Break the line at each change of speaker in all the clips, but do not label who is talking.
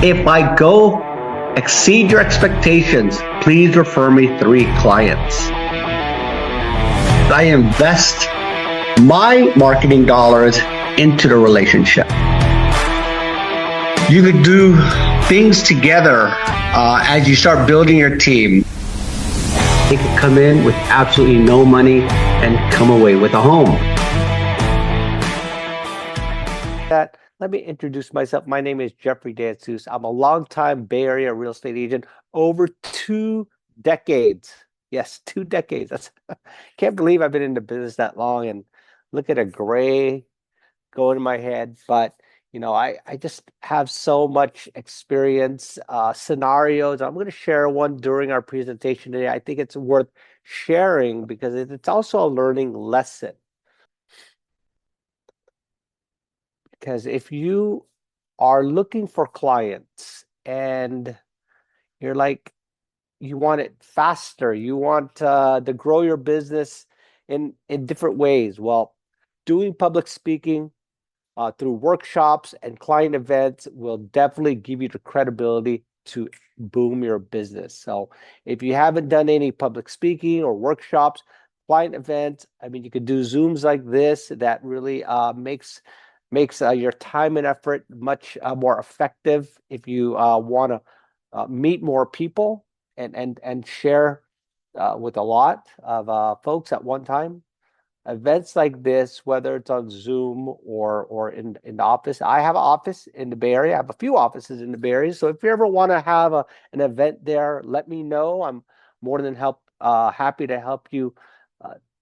If I go exceed your expectations, please refer me 3 clients. I invest my marketing dollars into the relationship. You could do things together as you start building your team. They could come in with absolutely no money and come away with a home.
Let me introduce myself. My name is Jeffrey DeSuze. I'm a longtime Bay Area real estate agent, over 2 decades. Yes, 2 decades. Can't believe I've been in the business that long, and look at a gray going in my head. But I just have so much experience, scenarios. I'm going to share one during our presentation today. I think it's worth sharing because it's also a learning lesson. Because if you are looking for clients and you're like, you want it faster, you want to grow your business in different ways. Well, doing public speaking through workshops and client events will definitely give you the credibility to boom your business. So if you haven't done any public speaking or workshops, client events, I mean, you could do Zooms like this that really makes your time and effort much more effective if you want to meet more people and share with a lot of folks at one time. Events like this, whether it's on Zoom or in the office. I have an office in the Bay Area. I have a few offices in the Bay Area. So if you ever want to have an event there, let me know. I'm more than happy to help you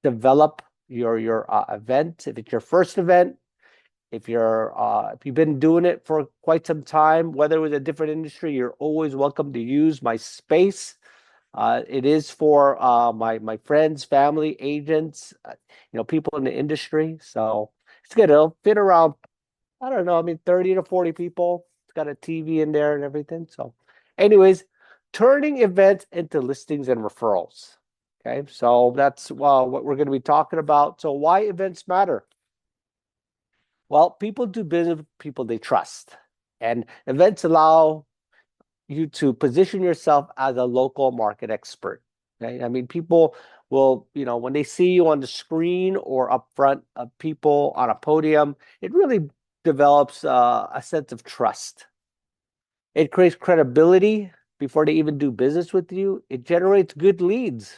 develop your event. If it's your first event, if you've been doing it for quite some time, whether it was a different industry, you're always welcome to use my space. It is for my friends, family, agents, people in the industry. So it's good. It'll fit around, I don't know, I mean, 30 to 40 people. It's got a TV in there and everything. So anyways, turning events into listings and referrals. Okay, so that's what we're going to be talking about. So why events matter? Well, people do business with people they trust, and events allow you to position yourself as a local market expert. Okay, I mean, people will, when they see you on the screen or up front of people on a podium, it really develops a sense of trust. It creates credibility before they even do business with you. It generates good leads,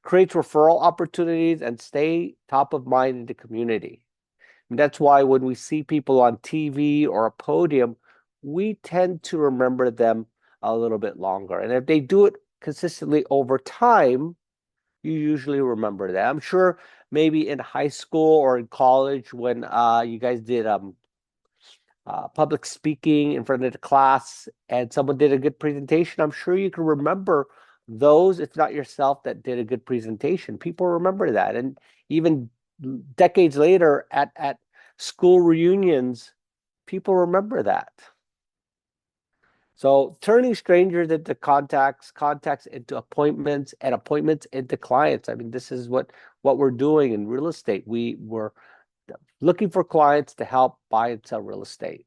creates referral opportunities, and stay top of mind in the community. And that's why when we see people on TV or a podium, we tend to remember them a little bit longer. And if they do it consistently over time, you usually remember that. I'm sure maybe in high school or in college when you guys did public speaking in front of the class and someone did a good presentation, I'm sure you can remember those, if not yourself, that did a good presentation. People remember that. And even decades later at school reunions, people remember that. So turning strangers into contacts into appointments, and appointments into clients. I mean, this is what we're doing in real estate. We're looking for clients to help buy and sell real estate.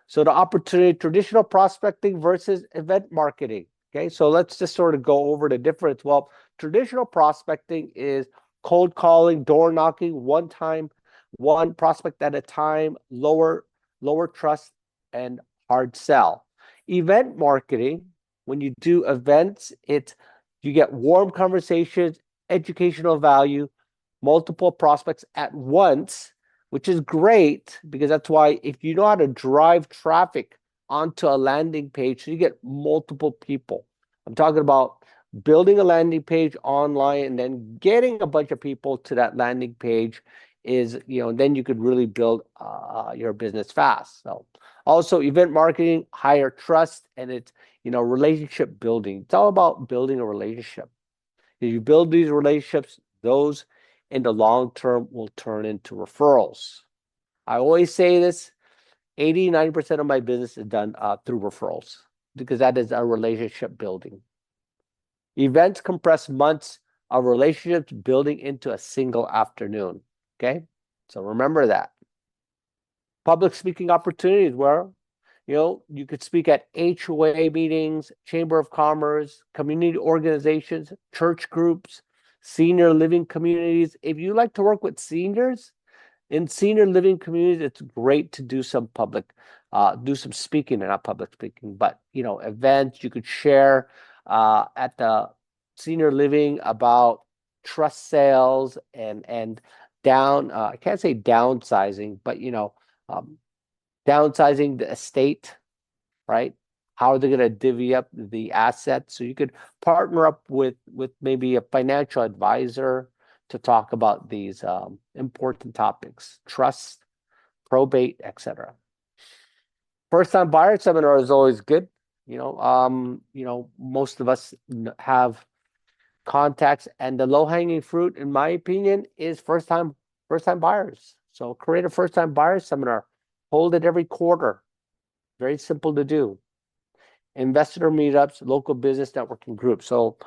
So the opportunity, traditional prospecting versus event marketing. Okay, so let's just sort of go over the difference. Well, traditional prospecting is cold calling, door knocking, one prospect at a time, lower trust and hard sell. Event marketing, when you do events, you get warm conversations, educational value, multiple prospects at once, which is great because that's why if you know how to drive traffic onto a landing page, so you get multiple people. I'm talking about building a landing page online and then getting a bunch of people to that landing page is, then you could really build your business fast. So also event marketing, higher trust, and it's, relationship building. It's all about building a relationship. If you build these relationships, those in the long term will turn into referrals. I always say this, 80-90% of my business is done through referrals because that is a relationship building. Events compress months of relationships building into a single afternoon. Okay, so remember that. Public speaking opportunities, where You could speak at HOA meetings, Chamber of Commerce, community organizations, church groups, senior living communities. If you like to work with seniors in senior living communities, it's great to do some do some speaking, and not public speaking, but events you could share at the senior living about trust sales and I can't say downsizing, but um, downsizing the estate, right? How are they going to divvy up the assets? So you could partner up with maybe a financial advisor to talk about these important topics: trust, probate, etc. First time buyer seminar is always good. Most of us have contacts, and the low hanging fruit, in my opinion, is first time buyers. So create a first time buyer seminar, hold it every quarter. Very simple to do. Investor meetups, local business networking groups. So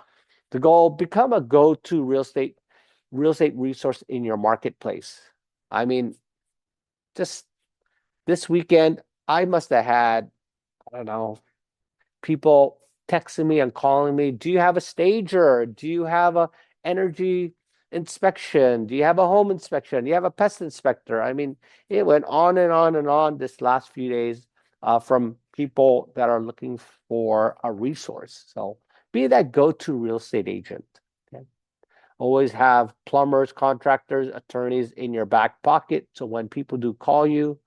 the goal: become a go-to real estate resource in your marketplace. I mean, just this weekend, I must have had, I don't know, people texting me and calling me. Do you have a stager? Do you have a energy inspection? Do you have a home inspection? Do you have a pest inspector? I mean, it went on and on and on this last few days from people that are looking for a resource. So be that go-to real estate agent. Okay? Always have plumbers, contractors, attorneys in your back pocket. So when people do call you,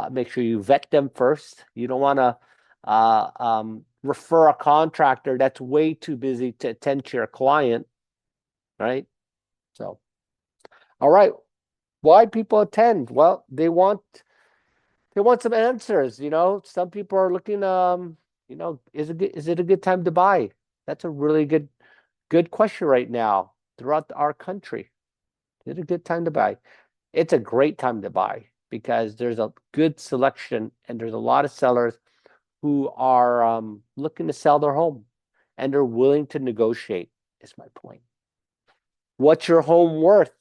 make sure you vet them first. You don't want to refer a contractor that's way too busy to attend to your client, right? So, all right, why people attend? Well, they want some answers. Some people are looking. Is it a good time to buy? That's a really good question right now throughout our country. Is it a good time to buy? It's a great time to buy because there's a good selection and there's a lot of sellers who are looking to sell their home, and they're willing to negotiate, is my point. What's your home worth?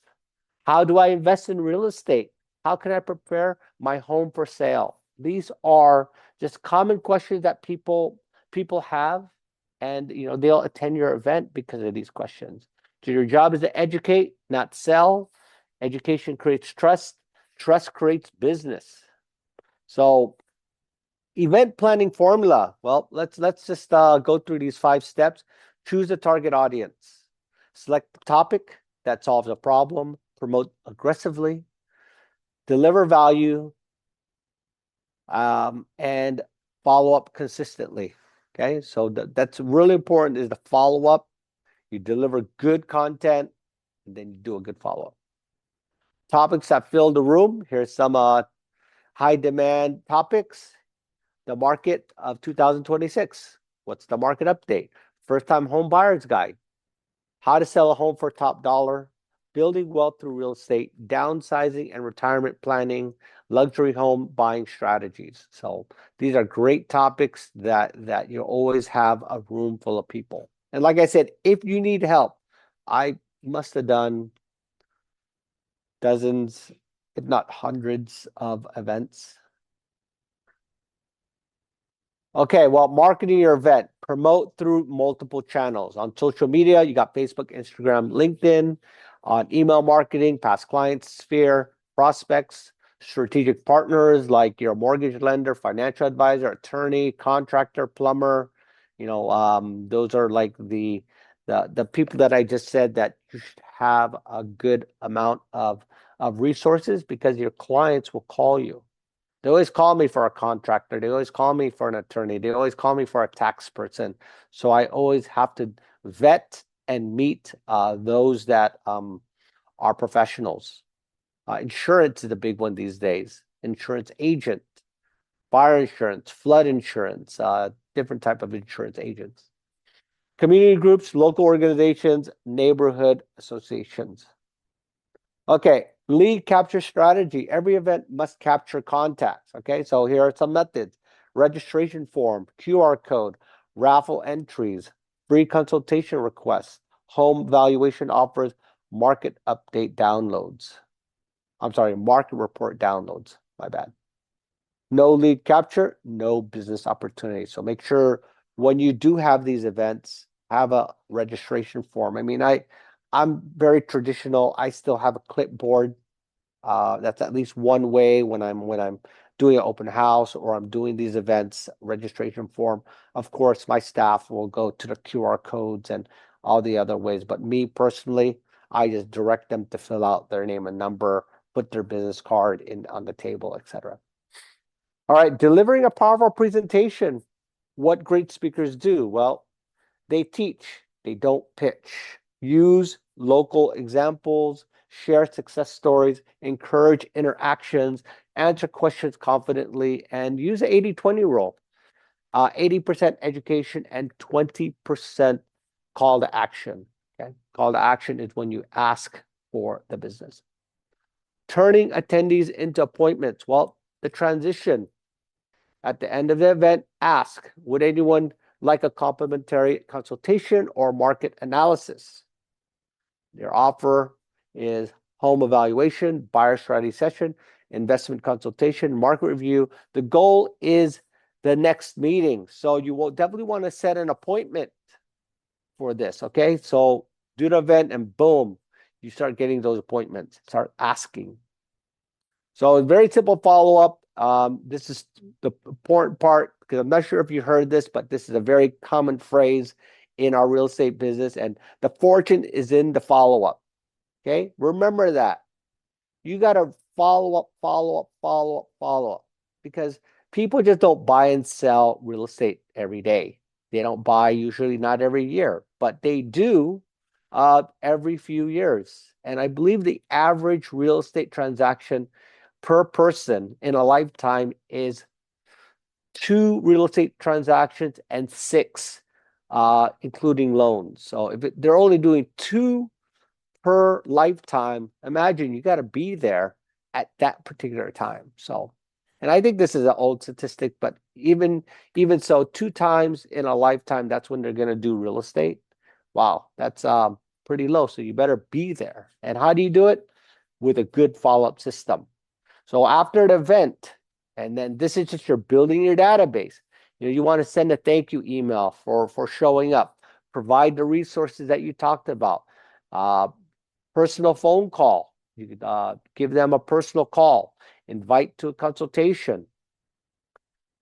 How do I invest in real estate? How can I prepare my home for sale? These are just common questions that people have, and they'll attend your event because of these questions. So your job is to educate, not sell. Education creates trust. Trust creates business. So event planning formula. Well, let's just go through these 5 steps. Choose a target audience. Select the topic that solves a problem. Promote aggressively. Deliver value, and follow up consistently. Okay, so that's really important, is the follow up. You deliver good content, and then you do a good follow up. Topics that fill the room. Here's some high demand topics. The market of 2026. What's the market update? First time home buyer's guide. How to sell a home for top dollar. Building wealth through real estate. Downsizing and retirement planning. Luxury home buying strategies. So these are great topics that you always have a room full of people. And like I said, if you need help, I must have done dozens, if not hundreds of events. Okay, well, marketing your event, promote through multiple channels. On social media, you got Facebook, Instagram, LinkedIn. On email marketing, past clients, sphere, prospects, strategic partners like your mortgage lender, financial advisor, attorney, contractor, plumber. Those are like the people that I just said that you should have a good amount of resources, because your clients will call you. They always call me for a contractor. They always call me for an attorney. They always call me for a tax person. So I always have to vet and meet those that are professionals. Insurance is the big one these days. Insurance agent, fire insurance, flood insurance, different type of insurance agents. Community groups, local organizations, neighborhood associations. Okay, lead capture strategy. Every event must capture contacts. Okay, so here are some methods: registration form, QR code, raffle entries, free consultation requests, home valuation offers, market update downloads. I'm sorry, market report downloads. My bad. No lead capture, no business opportunity. So make sure when you do have these events, have a registration form. I mean, I'm very traditional. I still have a clipboard. That's at least one way when I'm doing an open house or I'm doing these events, registration form. Of course, my staff will go to the QR codes and all the other ways. But me personally, I just direct them to fill out their name and number, put their business card in on the table, etc. All right, delivering a powerful presentation. What great speakers do? Well, they teach, they don't pitch. Use local examples, share success stories, encourage interactions, answer questions confidently, and use the 80-20 rule. 80% education and 20% call to action. Okay, call to action is when you ask for the business. Turning attendees into appointments. Well, the transition. At the end of the event, ask, would anyone like a complimentary consultation or market analysis? Their offer is home evaluation, buyer strategy session, investment consultation, market review. The goal is the next meeting. So you will definitely want to set an appointment for this, okay? So do the event and boom, you start getting those appointments, start asking. So a very simple follow-up. This is the important part because I'm not sure if you heard this, but this is a very common phrase in our real estate business, and the fortune is in the follow-up. Okay, remember that. You got to follow up, follow up, follow up, follow up, because people just don't buy and sell real estate every day. They don't buy usually not every year, but they do every few years. And I believe the average real estate transaction per person in a lifetime is 2 real estate transactions and 6, including loans. So if they're only doing 2 per lifetime, imagine you got to be there at that particular time. So, and I think this is an old statistic, but even so, 2 times in a lifetime, that's when they're going to do real estate. Wow, that's pretty low. So you better be there. And how do you do it? With a good follow-up system. So after the event, and then this is just you're building your database. You want to send a thank you email for showing up. Provide the resources that you talked about. Personal phone call. You could give them a personal call. Invite to a consultation.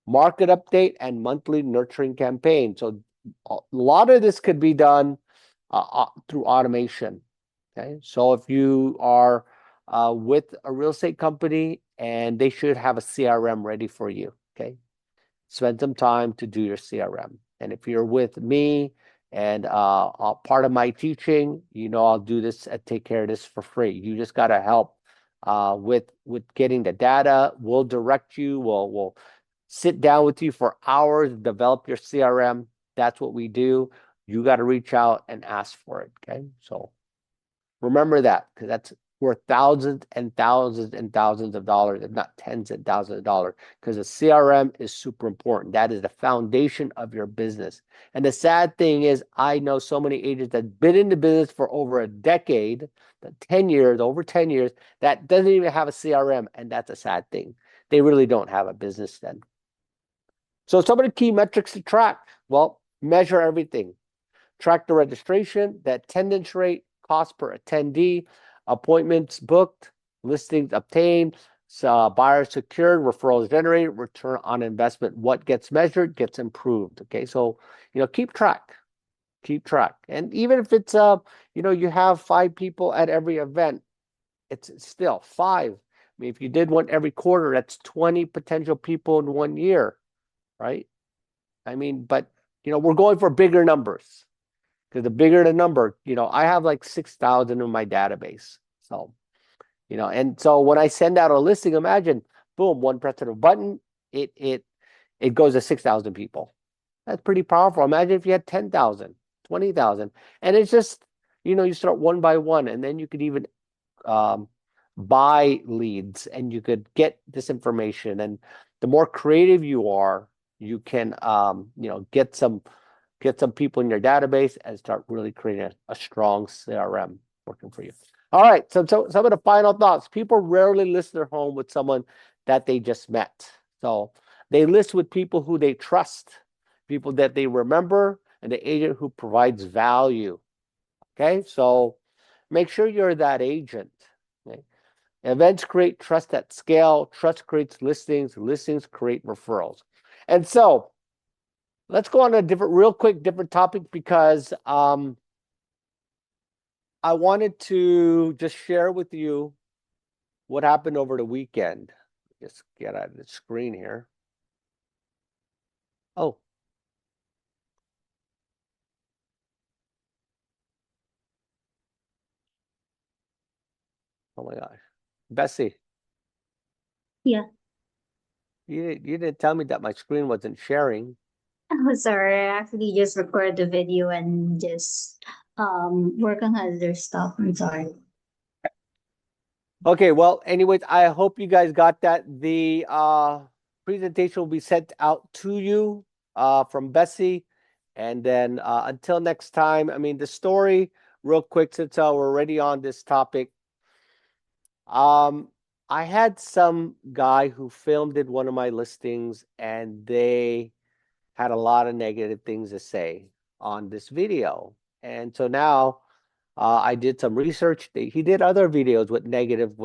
Market update and monthly nurturing campaign. So a lot of this could be done through automation. Okay, so if you are with a real estate company and they should have a CRM ready for you, okay, spend some time to do your CRM. And if you're with me and part of my teaching, I'll do this and take care of this for free. You just got to help with getting the data. We'll direct you. We'll sit down with you for hours, develop your CRM. That's what we do. You got to reach out and ask for it. Okay, so remember that, because that's worth thousands and thousands and thousands of dollars, if not tens and thousands of dollars, because the CRM is super important. That is the foundation of your business. And the sad thing is, I know so many agents that have been in the business for over a decade, over 10 years, that doesn't even have a CRM, and that's a sad thing. They really don't have a business then. So some of the key metrics to track, well, measure everything. Track the registration, the attendance rate, cost per attendee, appointments booked, listings obtained, buyers secured, referrals generated, return on investment. What gets measured gets improved. Okay, so keep track. And even if it's you have 5 people at every event, it's still 5. I mean, if you did one every quarter, that's 20 potential people in 1 year, right? I mean, but we're going for bigger numbers. Because the bigger the number, I have like 6,000 in my database. So, and so when I send out a listing, imagine, boom, one press of a button, it goes to 6,000 people. That's pretty powerful. Imagine if you had 10,000, 20,000, and it's just, you start one by one, and then you could even buy leads, and you could get this information. And the more creative you are, you can, get some people in your database and start really creating a strong CRM working for you. All right, so some of the final thoughts. People rarely list their home with someone that they just met. So they list with people who they trust, people that they remember, and the agent who provides value. Okay, so make sure you're that agent. Okay? Events create trust at scale. Trust creates listings. Listings create referrals. And so let's go on a real quick, different topic because I wanted to just share with you what happened over the weekend. Just get out of the screen here. Oh, oh my gosh. Bessie,
Yeah.
you didn't tell me that my screen wasn't sharing.
Oh, sorry. I actually just record the video and just work on other stuff. I'm sorry.
Okay, well, anyways, I hope you guys got that. The presentation will be sent out to you from Bessie. And then until next time, I mean, the story, real quick, since we're already on this topic. I had some guy who filmed it one of my listings, and they had a lot of negative things to say on this video. And so now I did some research. He did other videos with negative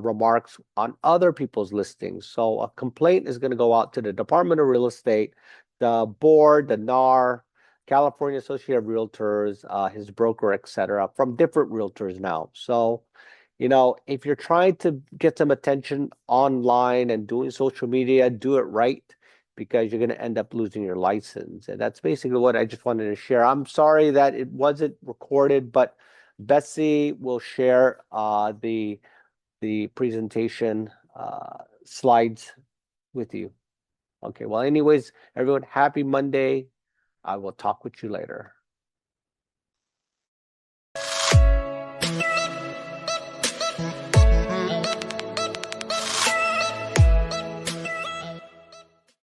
remarks on other people's listings. So a complaint is going to go out to the Department of Real Estate, the board, the NAR, California Association of Realtors, his broker, etc., from different realtors now. So, if you're trying to get some attention online and doing social media, do it right because you're going to end up losing your license. And that's basically what I just wanted to share. I'm sorry that it wasn't recorded, but Betsy will share the presentation slides with you. Okay, well, anyways, everyone, happy Monday. I will talk with you later.